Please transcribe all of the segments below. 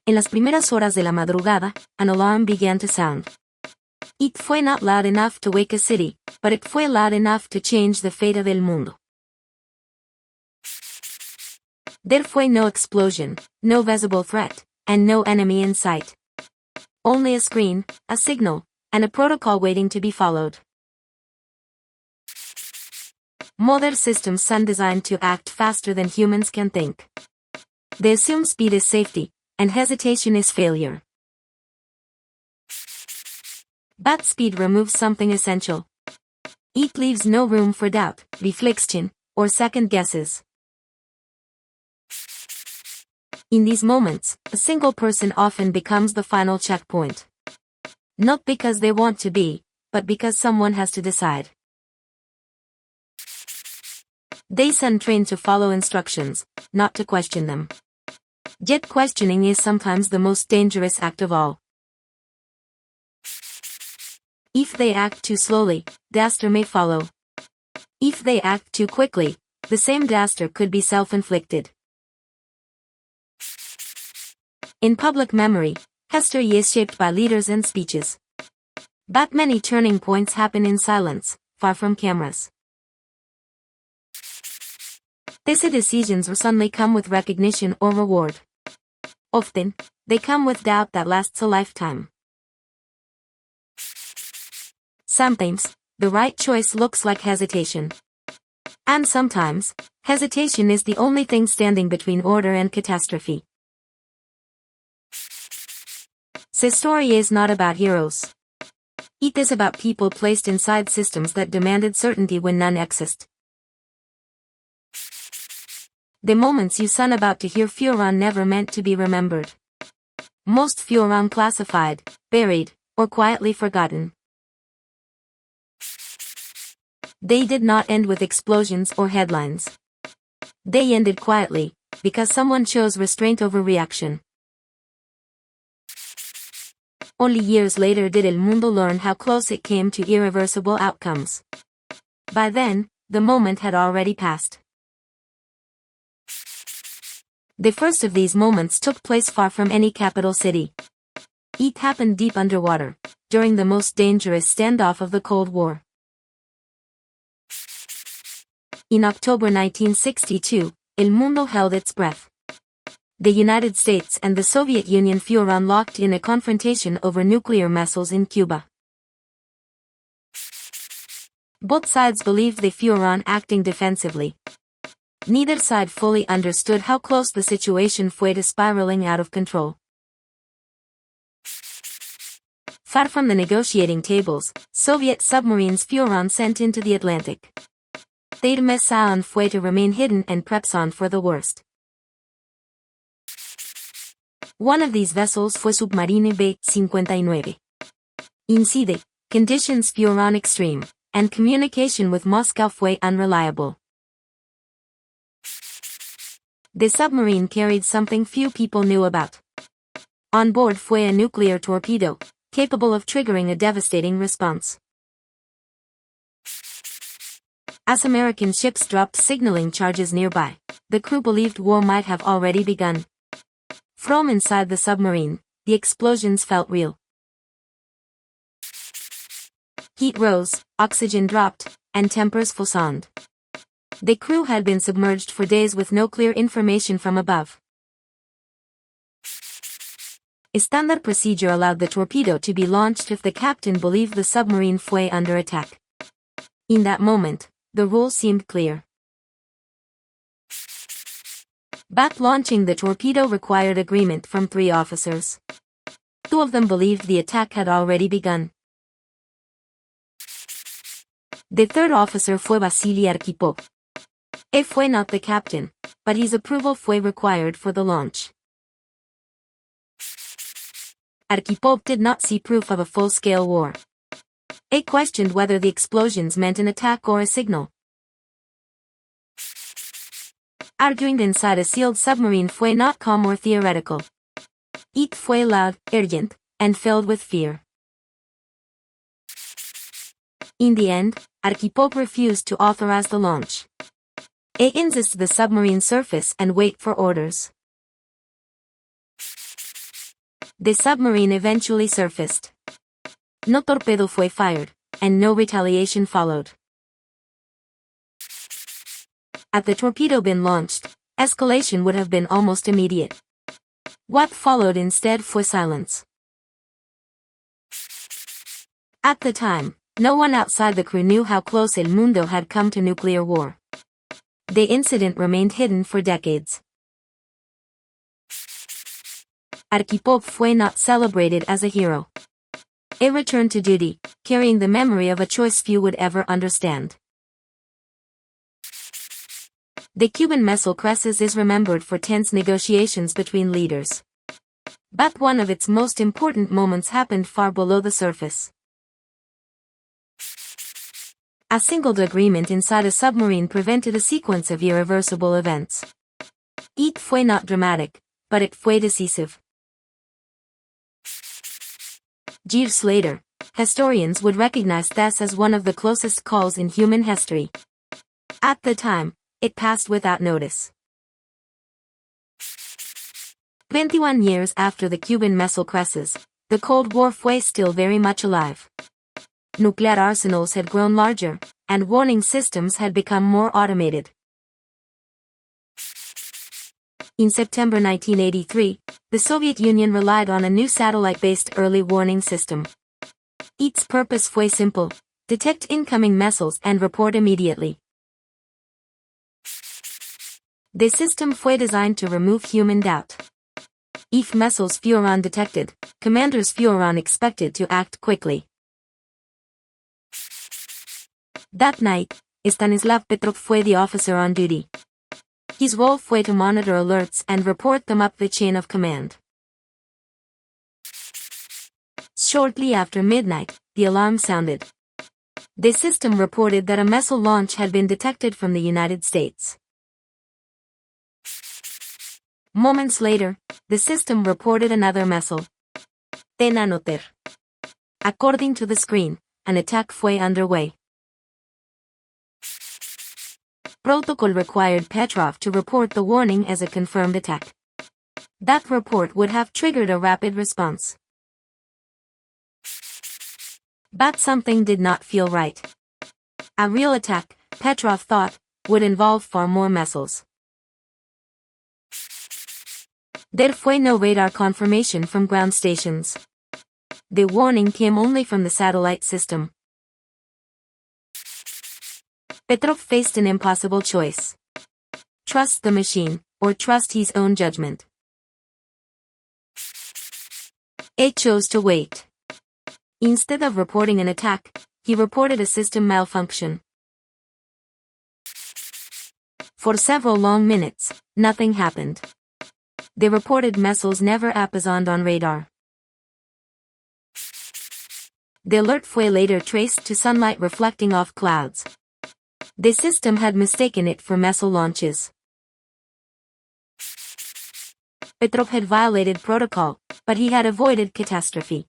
En las primeras horas de la madrugada, an alarm began to sound. It fue not loud enough to wake a city, but it fue loud enough to change the fate del mundo. There fue no explosion, no visible threat, and no enemy in sight. Only a screen, a signal, and a protocol waiting to be followed. Modern systems are designed to act faster than humans can think. They assume speed is safety, and hesitation is failure. But speed removes something essential. It leaves no room for doubt, reflection, or second guesses. In these moments, a single person often becomes the final checkpoint. Not because they want to be, but because someone has to decide. They are trained to follow instructions, not to question them. Yet questioning is sometimes the most dangerous act of all. If they act too slowly, disaster may follow. If they act too quickly, the same disaster could be self-inflicted. In public memory, history is shaped by leaders and speeches. But many turning points happen in silence, far from cameras. These decisions suddenly come with recognition or reward. Often, they come with doubt that lasts a lifetime. Sometimes, the right choice looks like hesitation. And sometimes, hesitation is the only thing standing between order and catastrophe. This story is not about heroes. It is about people placed inside systems that demanded certainty when none exist. The moments you son about to hear fueron never meant to be remembered. Most fueron classified, buried, or quietly forgotten. They did not end with explosions or headlines. They ended quietly, because someone chose restraint over reaction. Only years later did El Mundo learn how close it came to irreversible outcomes. By then, the moment had already passed. The first of these moments took place far from any capital city. It happened deep underwater, during the most dangerous standoff of the Cold War. In October 1962, El Mundo held its breath. The United States and the Soviet Union fueron locked in a confrontation over nuclear missiles in Cuba. Both sides believed the fueron acting defensively. Neither side fully understood how close the situation fue to spiraling out of control. Far from the negotiating tables, Soviet submarines fueron sent into the Atlantic. Their mission fue to remain hidden and prepson for the worst. One of these vessels fue submarine B-59. Inside, conditions fueron extreme, and communication with Moscow fue unreliable. The submarine carried something few people knew about. On board fue a nuclear torpedo, capable of triggering a devastating response. As American ships dropped signaling charges nearby, the crew believed war might have already begun. From inside the submarine, the explosions felt real. Heat rose, oxygen dropped, and tempers fusoned. The crew had been submerged for days with no clear information from above. A standard procedure allowed the torpedo to be launched if the captain believed the submarine fue under attack. In that moment, the rule seemed clear. But launching the torpedo required agreement from 3 officers. 2 of them believed the attack had already begun. The 3rd officer fue Vasili Arkhipov. He fue not the captain, but his approval fue required for the launch. Arkhipov did not see proof of a full-scale war. He questioned whether the explosions meant an attack or a signal. Arguing inside a sealed submarine fue not calm or theoretical. It fue loud, urgent, and filled with fear. In the end, Arkhipov refused to authorize the launch. He insisted the submarine surface and wait for orders. The submarine eventually surfaced. No torpedo fue fired, and no retaliation followed. Had the torpedo been launched, escalation would have been almost immediate. What followed instead fue silence. At the time, no one outside the crew knew how close El Mundo had come to nuclear war. The incident remained hidden for decades. Arkhipov fue not celebrated as a hero. It returned to duty, carrying the memory of a choice few would ever understand. The Cuban missile crisis is remembered for tense negotiations between leaders. But one of its most important moments happened far below the surface. A single agreement inside a submarine prevented a sequence of irreversible events. It fue not dramatic, but it fue decisive. Years later, historians would recognize this as one of the closest calls in human history. At the time, it passed without notice. 21 years after the Cuban Missile Crisis, the Cold War fue still very much alive. Nuclear arsenals had grown larger, and warning systems had become more automated. In September 1983, the Soviet Union relied on a new satellite-based early warning system. Its purpose fue simple: detect incoming missiles and report immediately. The system fue designed to remove human doubt. If missiles fueron detected, commanders fueron expected to act quickly. That night, Stanislav Petrov fue the officer on duty. His role fue to monitor alerts and report them up the chain of command. Shortly after midnight, the alarm sounded. The system reported that a missile launch had been detected from the United States. Moments later, the system reported another missile. Tenanoter. According to the screen, an attack fue underway. Protocol required Petrov to report the warning as a confirmed attack. That report would have triggered a rapid response. But something did not feel right. A real attack, Petrov thought, would involve far more missiles. There fue no radar confirmation from ground stations. The warning came only from the satellite system. Petrov faced an impossible choice. Trust the machine, or trust his own judgment. He chose to wait. Instead of reporting an attack, he reported a system malfunction. For several long minutes, nothing happened. The reported missiles never appeared on radar. The alert fue later traced to sunlight reflecting off clouds. The system had mistaken it for missile launches. Petrov had violated protocol, but he had avoided catastrophe.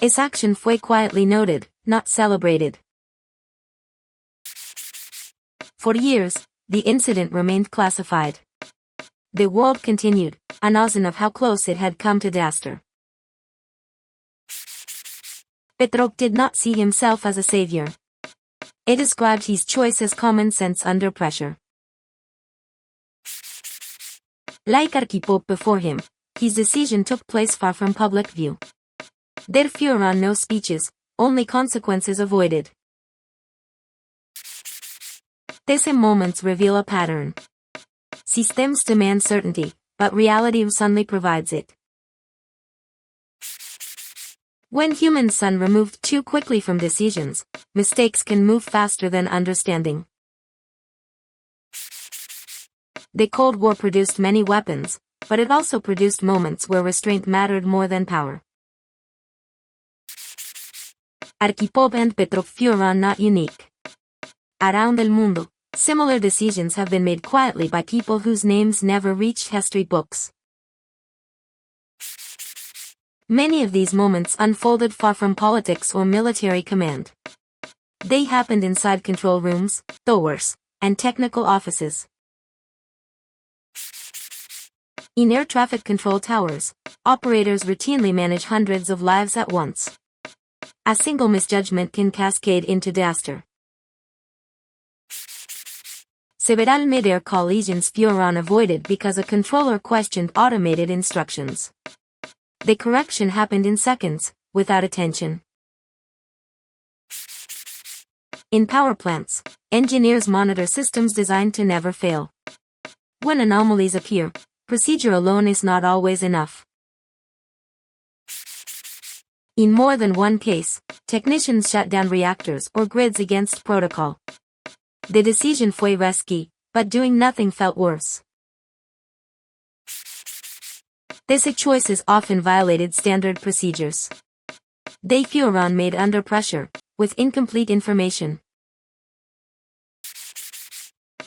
His action fue quietly noted, not celebrated. For years, the incident remained classified. The world continued, unawed of how close it had come to disaster. Petrov did not see himself as a savior. He described his choice as common sense under pressure. Like Arkhipov before him, his decision took place far from public view. There fueron no speeches, only consequences avoided. These moments reveal a pattern. Systems demand certainty, but reality suddenly provides it. When humans are removed too quickly from decisions, mistakes can move faster than understanding. The Cold War produced many weapons, but it also produced moments where restraint mattered more than power. Arkhipov and Petrov fueron not unique. Around el mundo, similar decisions have been made quietly by people whose names never reached history books. Many of these moments unfolded far from politics or military command. They happened inside control rooms, towers, and technical offices. In air traffic control towers, Operators routinely manage hundreds of lives at once. A single misjudgment can cascade into disaster. Several mid-air collisions fueron avoided because a controller questioned automated instructions. The correction happened in seconds, without attention. In power plants, engineers monitor systems designed to never fail. When anomalies appear, procedure alone is not always enough. In more than one case, technicians shut down reactors or grids against protocol. The decision fue risky, but doing nothing felt worse. These choices often violated standard procedures. They fueron made under pressure, with incomplete information.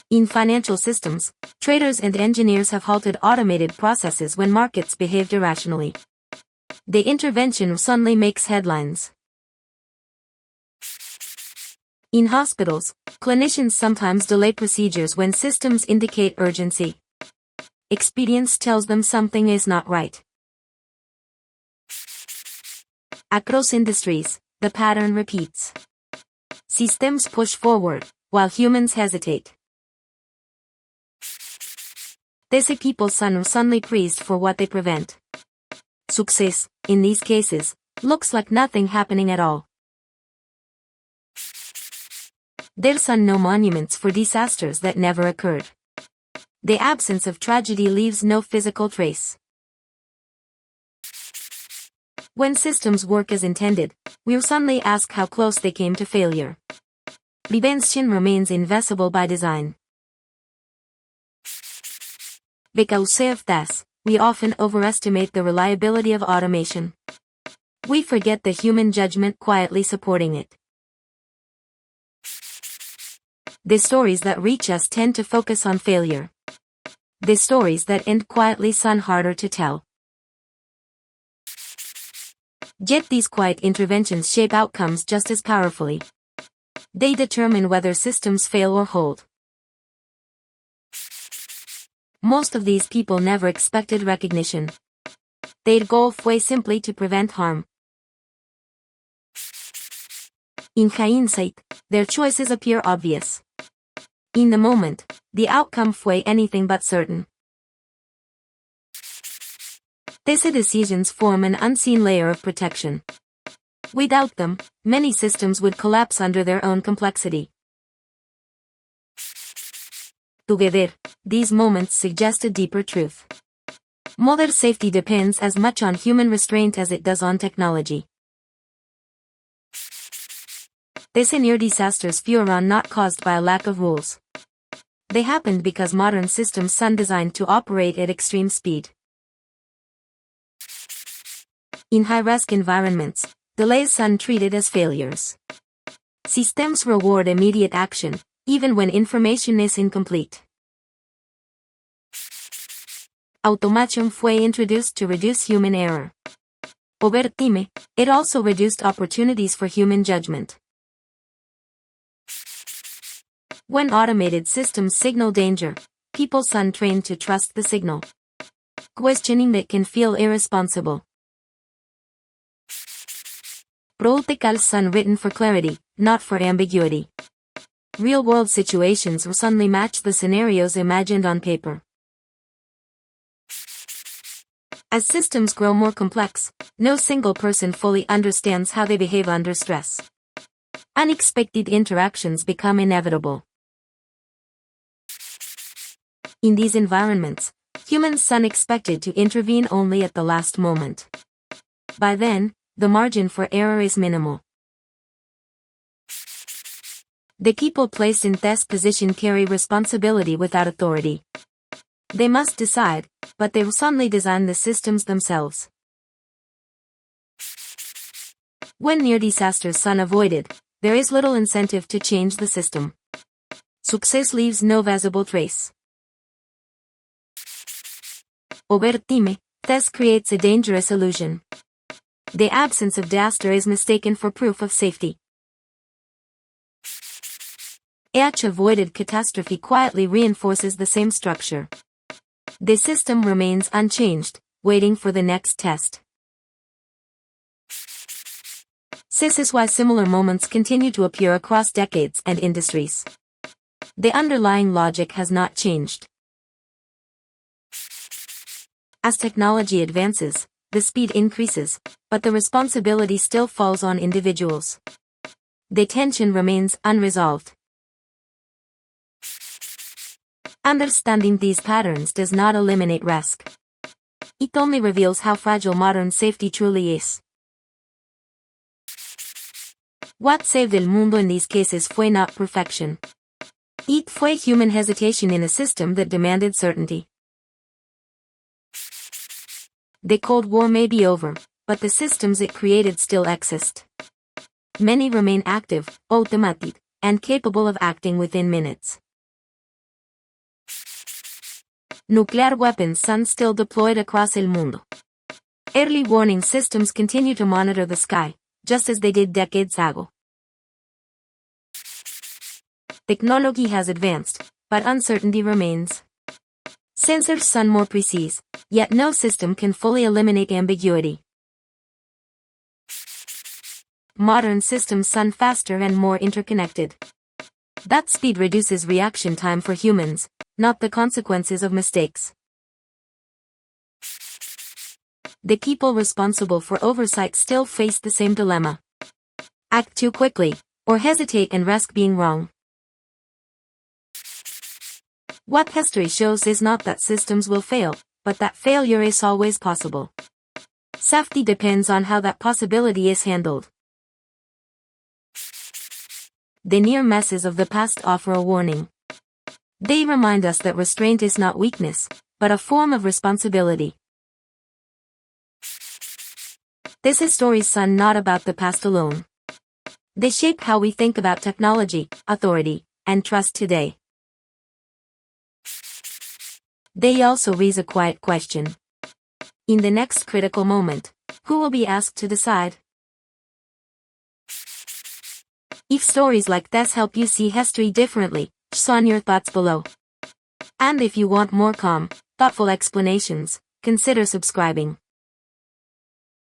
In financial systems, traders and engineers have halted automated processes when markets behaved irrationally. The intervention suddenly makes headlines. In hospitals, clinicians sometimes delay procedures when systems indicate urgency. Experience tells them something is not right. Across industries, the pattern repeats. Systems push forward, while humans hesitate. These people are suddenly praised for what they prevent. Success, in these cases, looks like nothing happening at all. There are no monuments for disasters that never occurred. The absence of tragedy leaves no physical trace. When systems work as intended, we suddenly ask how close they came to failure. Prevention remains invisible by design. Because of this, we often overestimate the reliability of automation. We forget the human judgment quietly supporting it. The stories that reach us tend to focus on failure. The stories that end quietly sound harder to tell. Yet these quiet interventions shape outcomes just as powerfully. They determine whether systems fail or hold. Most of these people never expected recognition. Their goal fue simply to prevent harm. In hindsight, their choices appear obvious. In the moment, the outcome fue anything but certain. These decisions form an unseen layer of protection. Without them, many systems would collapse under their own complexity. Together, these moments suggest a deeper truth. Modern safety depends as much on human restraint as it does on technology. These near disasters fueron not caused by a lack of rules. They happened because modern systems are designed to operate at extreme speed. In high-risk environments, delays are treated as failures. Systems reward immediate action, even when information is incomplete. Automation fue introduced to reduce human error. Over time, it also reduced opportunities for human judgment. When automated systems signal danger, people are trained to trust the signal. Questioning it can feel irresponsible. Protocols are written for clarity, not for ambiguity. Real-world situations suddenly match the scenarios imagined on paper. As systems grow more complex, no single person fully understands how they behave under stress. Unexpected interactions become inevitable. In these environments, humans are expected to intervene only at the last moment. By then, the margin for error is minimal. The people placed in this position carry responsibility without authority. They must decide, but they will suddenly design the systems themselves. When near disasters are avoided, there is little incentive to change the system. Success leaves no visible trace. Over time, this creates a dangerous illusion. The absence of disaster is mistaken for proof of safety. Each avoided catastrophe quietly reinforces the same structure. The system remains unchanged, waiting for the next test. This is why similar moments continue to appear across decades and industries. The underlying logic has not changed. As technology advances, the speed increases, but the responsibility still falls on individuals. The tension remains unresolved. Understanding these patterns does not eliminate risk. It only reveals how fragile modern safety truly is. What saved el mundo in these cases fue not perfection. It fue human hesitation in a system that demanded certainty. The Cold War may be over, but the systems it created still exist. Many remain active, automatic, and capable of acting within minutes. Nuclear weapons son still deployed across el mundo. Early warning systems continue to monitor the sky, just as they did decades ago. Technology has advanced, but uncertainty remains. Sensors son more precise, yet no system can fully eliminate ambiguity. Modern systems son faster and more interconnected. That speed reduces reaction time for humans, not the consequences of mistakes. The people responsible for oversight still face the same dilemma. Act too quickly, or hesitate and risk being wrong. What history shows is not that systems will fail, but that failure is always possible. Safety depends on how that possibility is handled. The near misses of the past offer a warning. They remind us that restraint is not weakness, but a form of responsibility. This is stories son not about the past alone. They shape how we think about technology, authority, and trust today. They also raise a quiet question. In the next critical moment, who will be asked to decide? If stories like this help you see history differently, share your thoughts below. And if you want more calm, thoughtful explanations, consider subscribing.